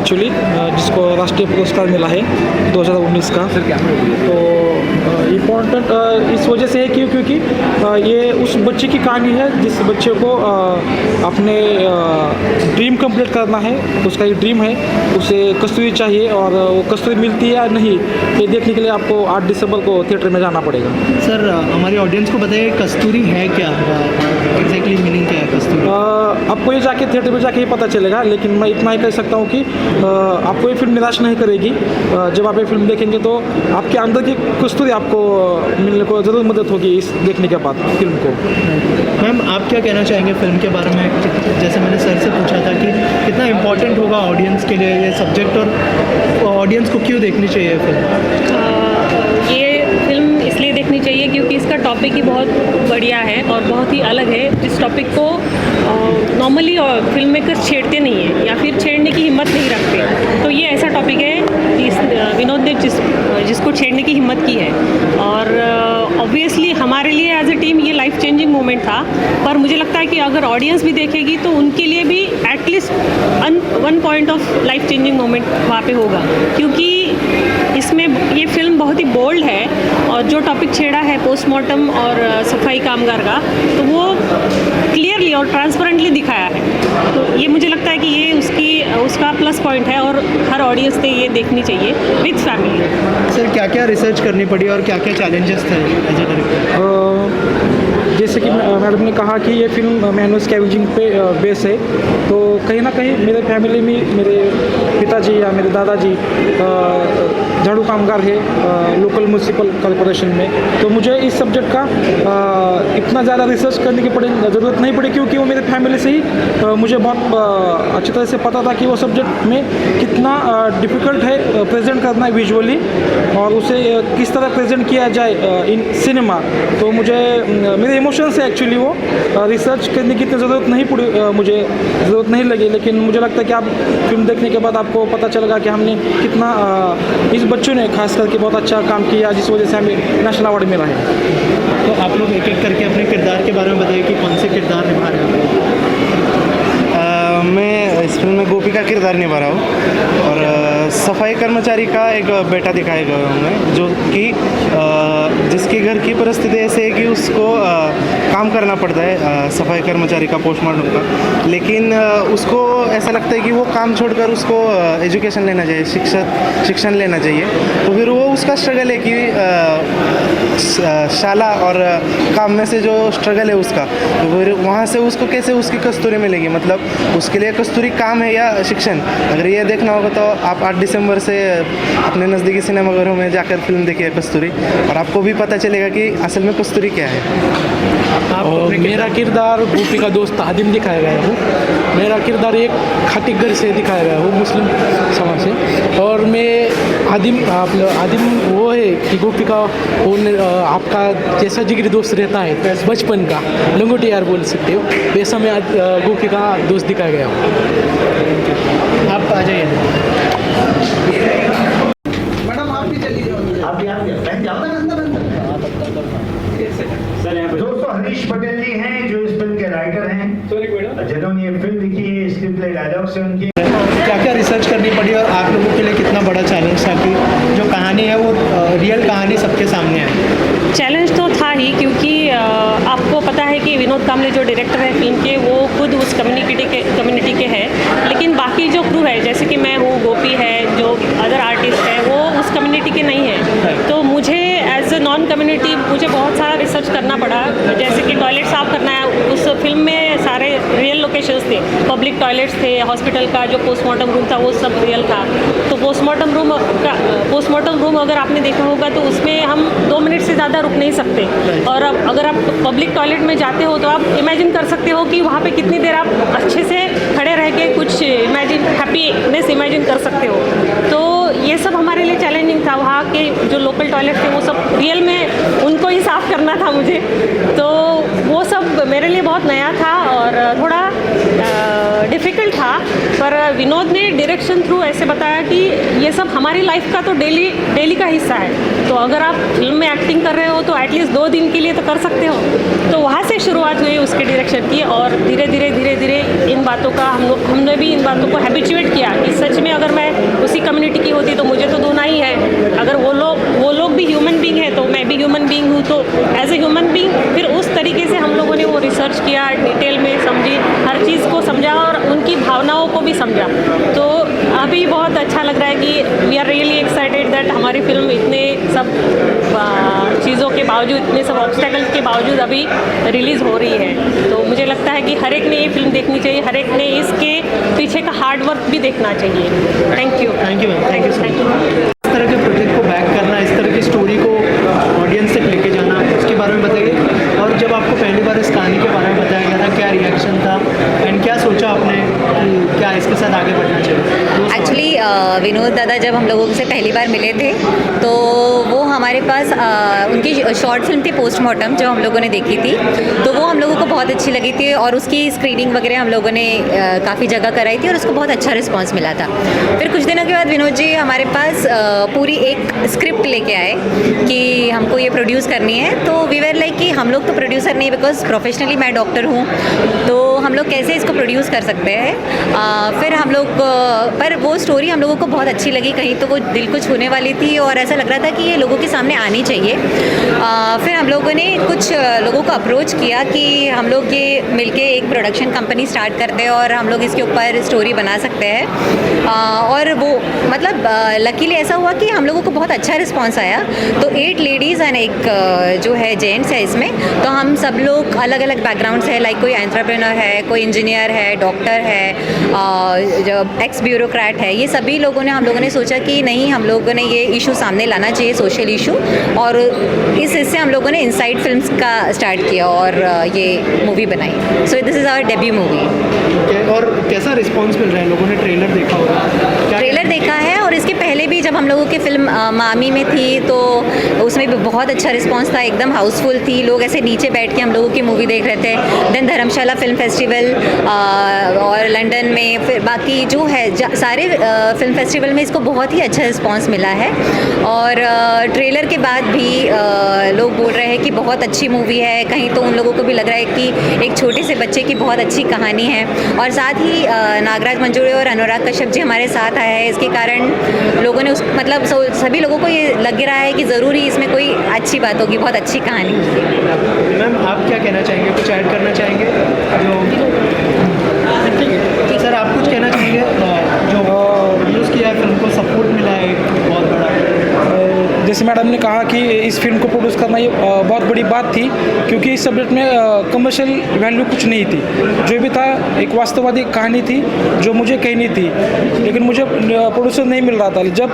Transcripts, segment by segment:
Actually, जिसको राष्ट्रीय पुरस्कार मिला है 2019 का। तो इम्पोर्टेंट इस वजह से है क्योंकि ये उस बच्चे की कहानी है जिस बच्चे को अपने ड्रीम कंप्लीट करना है। उसका एक ड्रीम है, उसे कस्तूरी चाहिए और वो कस्तूरी मिलती है या नहीं, ये देखने के लिए आपको 8 दिसंबर को थिएटर में जाना पड़ेगा। सर, हमारी ऑडियंस को बताइए कस्तूरी है क्या, एग्जैक्टली मीनिंग क्या है कस्तूरी? आपको ये जाके थिएटर में जाके ही पता चलेगा, लेकिन मैं इतना ही कह सकता हूँ कि आपको ये फिल्म निराश नहीं करेगी। जब आप ये फिल्म देखेंगे तो आपके अंदर की कस्तूरी आपको मिलने को ज़रूर मदद होगी इस देखने के बाद फिल्म को। मैम, आप क्या कहना चाहेंगे फिल्म के बारे में? जैसे मैंने सर से पूछा था कि कितना इम्पोर्टेंट होगा ऑडियंस के लिए ये सब्जेक्ट, और ऑडियंस को क्यों देखनी चाहिए फिल्म? ये फिल्म इसलिए देखनी चाहिए क्योंकि इसका टॉपिक ही बहुत बढ़िया है और बहुत ही अलग है, जिस टॉपिक को नॉर्मली फिल्म मेकर्स छेड़ते नहीं हैं या फिर छेड़ने की हिम्मत नहीं रखते। तो ये ऐसा टॉपिक है विनोद ने जिसको छेड़ने की हिम्मत की है। और ऑब्वियसली हमारे लिए एज अ टीम ये लाइफ चेंजिंग मोमेंट था, पर मुझे लगता है कि अगर ऑडियंस भी देखेगी तो उनके लिए भी at least 1 point of life changing moment वहाँ पे होगा, क्योंकि इसमें ये फिल्म बहुत ही बोल्ड है और जो टॉपिक छेड़ा है पोस्टमार्टम और सफाई कामगार का, तो वो क्लियरली और ट्रांसपेरेंटली दिखाया है। तो ये मुझे लगता है कि ये उसका प्लस पॉइंट है और हर ऑडियंस ने ये देखनी चाहिए विद फैमिली। सर, क्या क्या रिसर्च करनी पड़ी और क्या क्या चैलेंजेस थे एज ए डायरेक्टर? जैसे कि मैडम ने कहा कि ये फिल्म मैनुअल स्कैवेंजिंग पे बेस है, तो कहीं ना कहीं मेरे फैमिली में मेरे पिताजी या मेरे दादाजी झाड़ू कामगार है लोकल म्यूनसिपल कॉरपोरेशन में। तो मुझे इस सब्जेक्ट का इतना ज़्यादा रिसर्च करने की ज़रूरत नहीं पड़ी, क्योंकि वो मेरे फैमिली से ही मुझे बहुत अच्छी तरह से पता था कि वो सब्जेक्ट में कितना डिफ़िकल्ट है प्रेजेंट करना विजुअली और उसे किस तरह प्रेजेंट किया जाए इन सिनेमा। तो मुझे मेरे इमोशन से एक्चुअली वो रिसर्च करने की इतनी ज़रूरत नहीं पड़ी, मुझे ज़रूरत नहीं लगी। लेकिन मुझे लगता है कि आप फिल्म देखने के बाद आपको पता चलेगा कि हमने कितना इस बच्चों ने खास करके बहुत अच्छा काम किया, जिस वजह से हमें नेशनल अवार्ड मिला है। तो आप लोग एक एक करके अपने किरदार के बारे में बताइए कि कौन से किरदार निभा रहे हैं? मैं इस फिल्म में गोपी का किरदार निभा रहा हूँ और सफाई कर्मचारी का एक बेटा दिखाया गया हूँ मैं, जो कि जिसके घर की परिस्थिति ऐसे है कि उसको काम करना पड़ता है सफाई कर्मचारी का पोस्टमार्टम का, लेकिन उसको ऐसा लगता है कि वो काम छोड़कर उसको एजुकेशन लेना चाहिए, शिक्षण लेना चाहिए। तो फिर वो उसका स्ट्रगल है कि शाला और काम में से जो स्ट्रगल है उसका, तो फिर वहाँ से उसको कैसे उसकी कस्तूरी मिलेगी, मतलब उसके लिए कस्तूरी काम है या शिक्षण। अगर ये देखना होगा तो आप 8 दिसंबर से अपने नज़दीकी सिनेमाघरों में जाकर फिल्म देखिए कस्तूरी, और आपको भी पता चलेगा कि असल में कस्तूरी क्या है। और मेरा किरदार गोपी का दोस्त आदिम दिखाया गया हूँ। मेरा किरदार एक खाटी घर से दिखाया गया हूँ, मुस्लिम समाज से। और मैं आदिम वो है कि गोपी का वो आपका जैसा जिगरी दोस्त रहता है बचपन का, लंगोटी यार बोल सकते हो, वैसा मैं गोपी का दोस्त दिखाया गया हूँ। आप आ जाइए। मैडम आप भी चलिए, आप जाओ ना अंदर। दोस्तों, हरीश पटेल जी हैं जो इस फिल्म के राइटर हैं, जिन्होंने ये फिल्म लिखी है, स्क्रिप्ट प्ले डायलॉग से उनकी। क्या क्या रिसर्च करनी पड़ी और आप लोगों के लिए कितना बड़ा चैलेंज था कि जो कहानी है वो रियल कहानी सबके सामने है? चैलेंज तो था ही, क्योंकि आपको पता है कि विनोद कामले जो डायरेक्टर है फिल्म के, वो खुद उस कम्युनिटी के हैं, लेकिन बाकी जो क्रू है, जैसे कि मैं हूँ, गोपी है, जो अदर आर्टिस्ट है, वो उस कम्युनिटी के नहीं है। तो मुझे एज ए नॉन कम्युनिटी मुझे बहुत सारा रिसर्च करना पड़ा, जैसे कि टॉयलेट साफ़ करना है। उस फिल्म में सारे रियल लोकेशंस थे, पब्लिक टॉयलेट्स थे, हॉस्पिटल का जो पोस्टमार्टम रूम था वो सब रियल था। तो पोस्टमार्टम रूम अगर आपने देखा होगा तो उसमें हम 2 मिनट से ज़्यादा रुक नहीं सकते, और अब अगर आप पब्लिक टॉयलेट में जाते हो तो आप इमेजिन कर सकते हो कि वहाँ पे कितनी देर आप अच्छे से खड़े रह के कुछ हैप्पीनेस इमेजिन कर सकते हो। तो ये सब हमारे लिए चैलेंजिंग था। वहाँ के जो लोकल टॉयलेट थे वो सब रियल में उनको ही साफ़ करना था मुझे, तो वो सब मेरे लिए बहुत नया था और थोड़ा डिफ़िकल्ट था, पर विनोद ने डायरेक्शन थ्रू ऐसे बताया कि ये सब हमारी लाइफ का तो डेली का हिस्सा है, तो अगर आप फिल्म में एक्टिंग कर रहे हो तो एटलीस्ट 2 दिन के लिए तो कर सकते हो। तो वहाँ से शुरुआत हुई उसके डायरेक्शन की, और धीरे धीरे इन बातों का हमने भी इन बातों को हैबिचुएट किया कि सच में अगर मैं उसी कम्युनिटी की होती तो मुझे तो धोना ही है, अगर वो लोग भी ह्यूमन बीइंग है तो मैं भी ह्यूमन बीइंग हूँ, तो एज ए ह्यूमन बीइंग फिर उस तरीके से हम लोगों ने वो रिसर्च किया, डिटेल में समझी, हर चीज़ को समझा और उनकी भावनाओं को भी समझा। तो अभी बहुत अच्छा लग रहा है कि we are really excited that हमारी फिल्म इतने सब चीज़ों के बावजूद, इतने सब ऑब्स्टेकल्स के बावजूद अभी रिलीज़ हो रही है। तो मुझे लगता है कि हर एक ने ये फिल्म देखनी चाहिए, हर एक ने इसके पीछे का हार्ड वर्क भी देखना चाहिए। Thank you ma'am, thank you so thank you. इस तरह के प्रोजेक्ट को बैक करना, इस तरह की स्टोरी को ऑडियंस तक लेके जाना, उसके बारे में बताइए। और जब आपको पहली बार इस कहानी के बारे में बताया गया था, क्या रिएक्शन था एंड क्या सोचा आपने कि क्या इसके साथ आगे बढ़ना चाहिए? एक्चुअली विनोद दादा जब हम लोगों से पहली बार मिले थे तो वो हमारे पास उनकी शॉर्ट फिल्म थी पोस्टमार्टम, जो हम लोगों ने देखी थी, तो वो हम लोगों को बहुत अच्छी लगी थी और उसकी स्क्रीनिंग वगैरह हम लोगों ने काफ़ी जगह कराई थी और उसको बहुत अच्छा रिस्पांस मिला था। फिर कुछ दिनों के बाद विनोद जी हमारे पास पूरी एक स्क्रिप्ट लेके आए कि हमको ये प्रोड्यूस करनी है। तो वी वर लाइक कि हम लोग तो प्रोड्यूसर नहीं, बिकॉज प्रोफेशनली मैं डॉक्टर हूँ, तो हम लोग कैसे इसको प्रोड्यूस कर सकते हैं। फिर हम लोग पर वो स्टोरी हम लोगों को बहुत अच्छी लगी, कहीं तो वो दिल को छूने वाली थी और ऐसा लग रहा था कि ये लोगों के सामने आनी चाहिए। फिर हम लोगों ने कुछ लोगों को अप्रोच किया कि हम लोग ये मिलके एक प्रोडक्शन कंपनी स्टार्ट करते हैं और हम लोग इसके ऊपर स्टोरी बना सकते हैं। और वो मतलब लकीली ऐसा हुआ कि हम लोगों को बहुत अच्छा रिस्पांस आया। तो 8 लेडीज़ एंड एक जो है जेंट्स है इसमें, तो हम सब लोग अलग अलग बैकग्राउंड से है, लाइक कोई एंटरप्रेन्योर है, कोई इंजीनियर है, डॉक्टर है, जो एक्स ब्यूरोक्रेट है, ये सभी लोगों ने हम लोगों ने सोचा कि नहीं, हम लोगों ने ये इशू सामने लाना चाहिए, सोशल इशू, और इस हिस्से हम लोगों ने इनसाइड फिल्म्स का स्टार्ट किया और ये मूवी बनाई। So this is our debut movie. और कैसा रिस्पांस मिल रहा है? लोगों ने ट्रेलर देखा होगा, ट्रेलर देखा है, और इसके पहले भी जब हम लोगों की फिल्म मामी में थी तो उसमें भी बहुत अच्छा रिस्पांस था, एकदम हाउसफुल थी, लोग ऐसे नीचे बैठ के हम लोगों की मूवी देख रहे थे। देन धर्मशाला फिल्म फेस्टिवल और लंदन में, फिर बाकी जो है सारे फिल्म फेस्टिवल में इसको बहुत ही अच्छा रिस्पांस मिला है। और ट्रेलर के बाद भी लोग बोल रहे हैं कि बहुत अच्छी मूवी है, कहीं तो उन लोगों को भी लग रहा है कि एक छोटे से बच्चे की बहुत अच्छी कहानी है। और साथ ही नागराज मंजूरे और अनुराग कश्यप जी हमारे साथ आए हैं, इसके कारण लोगों ने मतलब सभी लोगों को ये लग रहा है कि ज़रूर ही इसमें कोई अच्छी बात होगी, बहुत अच्छी कहानी होगी। मैम, आप क्या कहना चाहेंगे? कुछ ऐड करना चाहेंगे? जो सर, आप कुछ कहना चाहेंगे? जो यूज़ किया है, फिल्म को सपोर्ट मिला है बहुत बड़ा। जैसे मैडम ने कहा कि इस फिल्म को प्रोड्यूस करना ये बहुत बड़ी बात थी, क्योंकि इस सब्जेक्ट में कमर्शियल वैल्यू कुछ नहीं थी, जो भी था एक वास्तववादी कहानी थी जो मुझे कहनी थी, लेकिन मुझे प्रोड्यूसर नहीं मिल रहा था। जब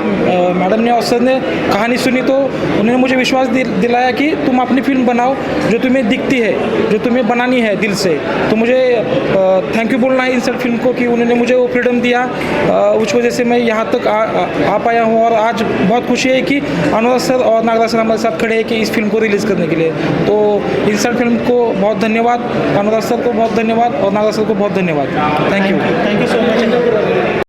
मैडम ने और सर ने कहानी सुनी तो उन्होंने मुझे विश्वास दिलाया कि तुम अपनी फिल्म बनाओ जो तुम्हें दिखती है, जो तुम्हें बनानी है दिल से। तो मुझे थैंक यू बोलना है इन सब फिल्म को कि उन्होंने मुझे वो फ्रीडम दिया, उस वजह से मैं यहाँ तक आ पाया हूँ। और आज बहुत खुशी है कि अनुराग सर और नागराज सर हमारे साथ खड़े हैं कि इस फिल्म को रिलीज़ करने के लिए। तो इंसर्ट फिल्म को बहुत धन्यवाद, अनुराग सर को बहुत धन्यवाद और नागराज सर को बहुत धन्यवाद। Thank you so much.